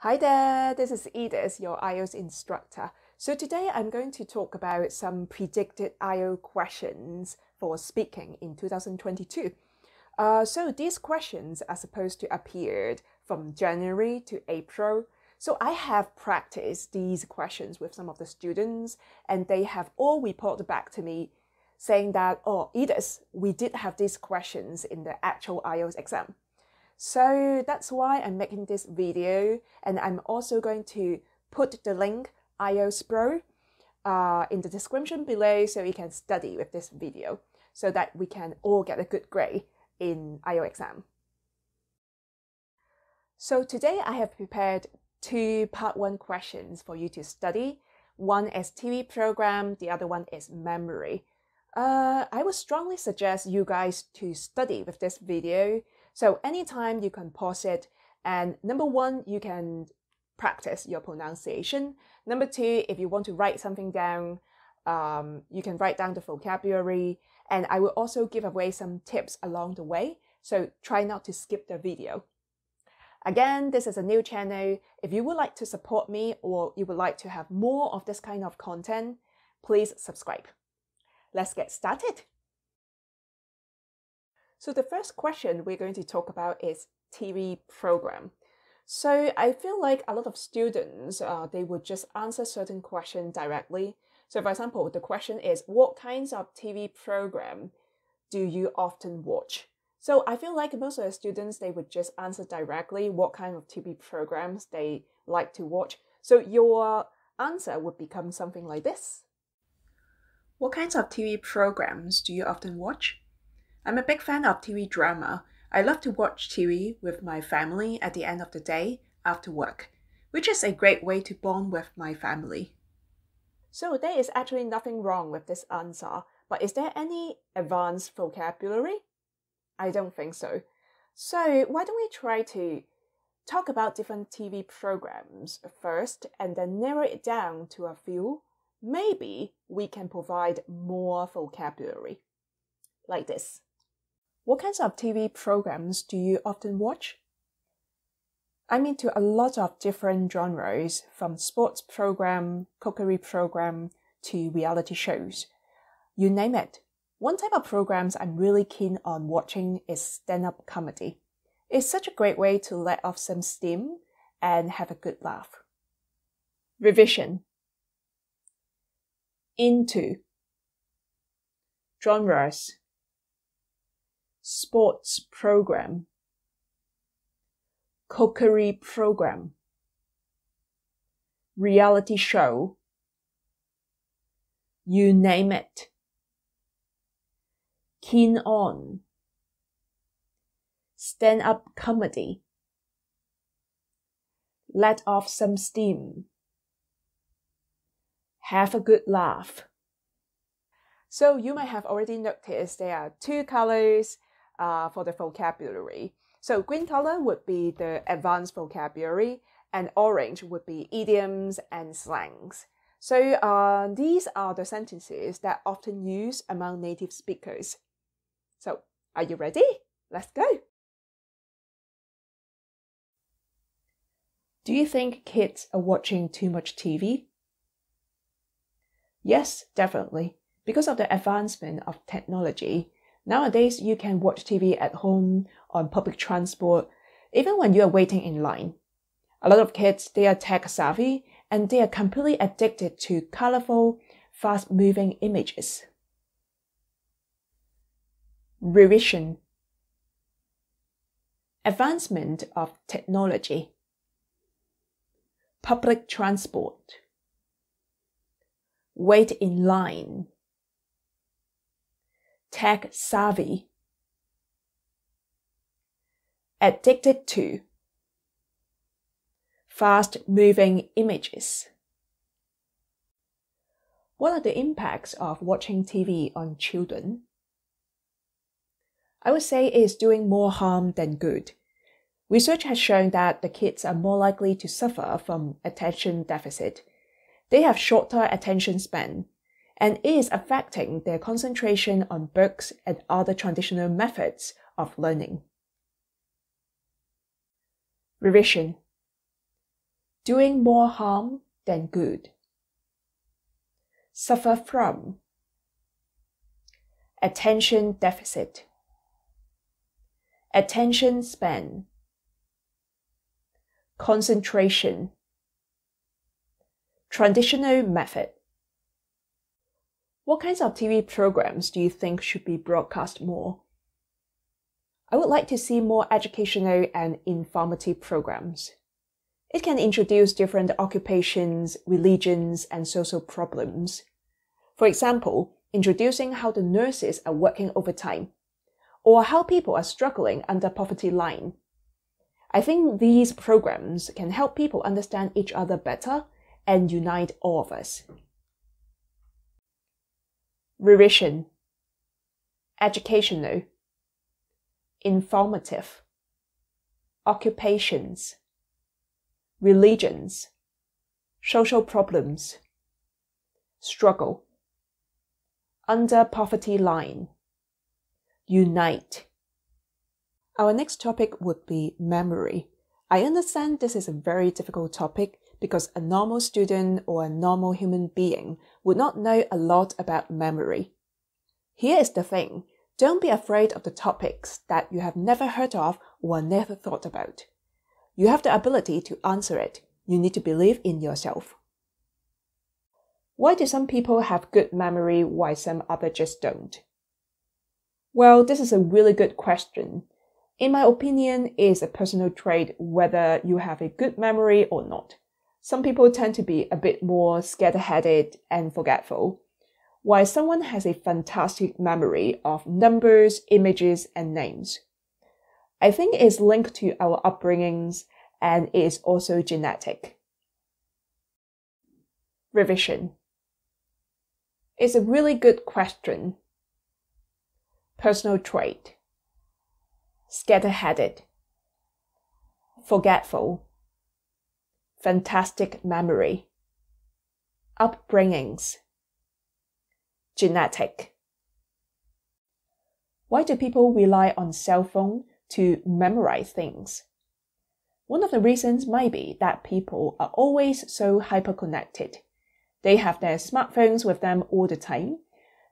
Hi there, this is Edith, your IELTS instructor. So today I'm going to talk about some predicted IELTS questions for speaking in 2022. So these questions are supposed to appear from January to April. So I have practiced these questions with some of the students and they have all reported back to me saying that, oh, Edith, we did have these questions in the actual IELTS exam. So that's why I'm making this video, and I'm also going to put the link IELTS Pro in the description below so you can study with this video so that we can all get a good grade in IELTS exam. So today I have prepared two part 1 questions for you to study. One is TV program, the other one is memory. I would strongly suggest you guys to study with this video. So anytime you can pause it, and number 1, you can practice your pronunciation. Number 2, if you want to write something down, you can write down the vocabulary, and I will also give away some tips along the way, so try not to skip the video. Again, this is a new channel. If you would like to support me or you would like to have more of this kind of content, please subscribe. Let's get started. So the first question we're going to talk about is TV program. So I feel like a lot of students, they would just answer certain questions directly. So for example, the question is, what kinds of TV program do you often watch? So I feel like most of the students, they would just answer directly what kind of TV programs they like to watch. So your answer would become something like this. What kinds of TV programs do you often watch? I'm a big fan of TV drama. I love to watch TV with my family at the end of the day after work, which is a great way to bond with my family. So there is actually nothing wrong with this answer, but is there any advanced vocabulary? I don't think so. So why don't we try to talk about different TV programs first and then narrow it down to a few? Maybe we can provide more vocabulary. Like this. What kinds of TV programs do you often watch? I'm into a lot of different genres, from sports program, cookery program, to reality shows. You name it. One type of programs I'm really keen on watching is stand-up comedy. It's such a great way to let off some steam and have a good laugh. Revision. Into. Genres. Sports program, cookery program, reality show, you name it. Keen on, stand-up comedy, let off some steam, have a good laugh. So you might have already noticed there are two colors for the vocabulary. So green color would be the advanced vocabulary and orange would be idioms and slangs. So these are the sentences that are often used among native speakers. So are you ready? Let's go. Do you think kids are watching too much TV? Yes, definitely. Because of the advancement of technology, nowadays you can watch TV at home, on public transport, even when you are waiting in line. A lot of kids, they are tech savvy and they are completely addicted to colorful, fast-moving images. Revision. Advancement of technology. Public transport. Wait in line. Tech savvy. Addicted to. Fast-moving images. What are the impacts of watching TV on children? I would say it is doing more harm than good. Research has shown that the kids are more likely to suffer from attention deficit. They have shorter attention span, and it is affecting their concentration on books and other traditional methods of learning. Revision. doing more harm than good, suffer from, attention deficit, attention span, concentration, traditional method. What kinds of TV programs do you think should be broadcast more? I would like to see more educational and informative programs. It can introduce different occupations, religions, and social problems. For example, introducing how the nurses are working overtime, or how people are struggling under poverty line. I think these programs can help people understand each other better and unite all of us. Revision, educational, informative, occupations, religions, social problems, struggle, under poverty line, unite. Our next topic would be memory. I understand this is a very difficult topic because a normal student or a normal human being would not know a lot about memory. Here is the thing. Don't be afraid of the topics that you have never heard of or never thought about. You have the ability to answer it. You need to believe in yourself. Why do some people have good memory while some others just don't? Well, this is a really good question. In my opinion, it is a personal trait whether you have a good memory or not. Some people tend to be a bit more scatterheaded and forgetful, while someone has a fantastic memory of numbers, images, and names. I think it is linked to our upbringings and it is also genetic. Revision. It's a really good question. Personal trait. Scatterheaded. Forgetful. Fantastic memory. Upbringings. Genetic. Why do people rely on cell phone to memorize things? One of the reasons might be that people are always so hyper-connected. They have their smartphones with them all the time.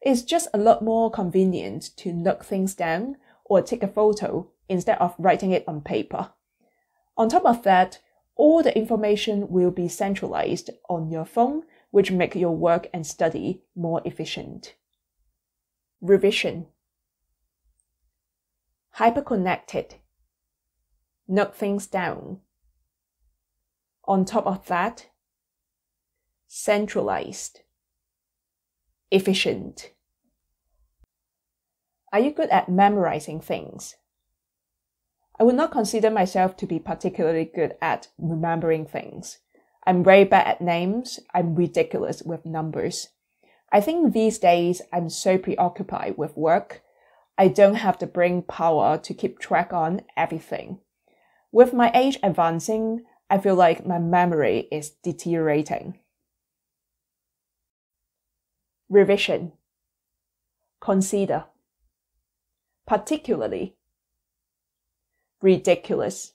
It's just a lot more convenient to note things down or take a photo instead of writing it on paper. On top of that, all the information will be centralized on your phone, which make your work and study more efficient. Revision. Hyper-connected. Note things down. On top of that, centralized. Efficient. Are you good at memorizing things? I would not consider myself to be particularly good at remembering things. I'm very bad at names. I'm ridiculous with numbers. I think these days I'm so preoccupied with work. I don't have the brain power to keep track on everything. With my age advancing, I feel like my memory is deteriorating. Revision. Consider. Particularly. Ridiculous.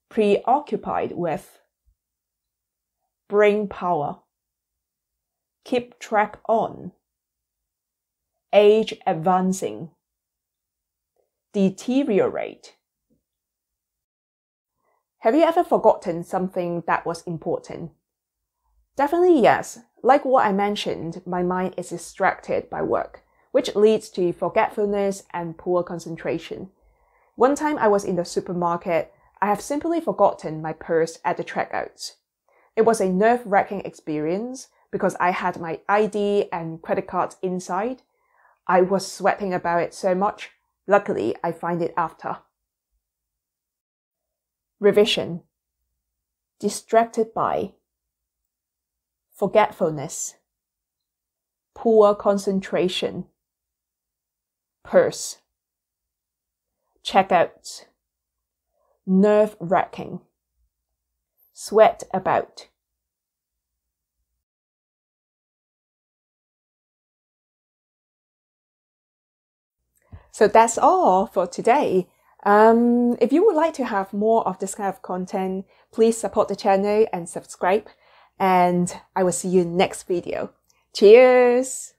Preoccupied with. Brain power. Keep track on. Age advancing. Deteriorate. Have you ever forgotten something that was important? Definitely yes. Like what I mentioned, my mind is distracted by work, which leads to forgetfulness and poor concentration. One time I was in the supermarket, I have simply forgotten my purse at the checkouts. It was a nerve-wracking experience because I had my ID and credit cards inside. I was sweating about it so much. Luckily, I find it after. Revision. Distracted by. Forgetfulness. Poor concentration. Purse. Checkouts. Nerve-wracking. Sweat about. So that's all for today. If you would like to have more of this kind of content, please support the channel and subscribe. And I will see you next video. Cheers!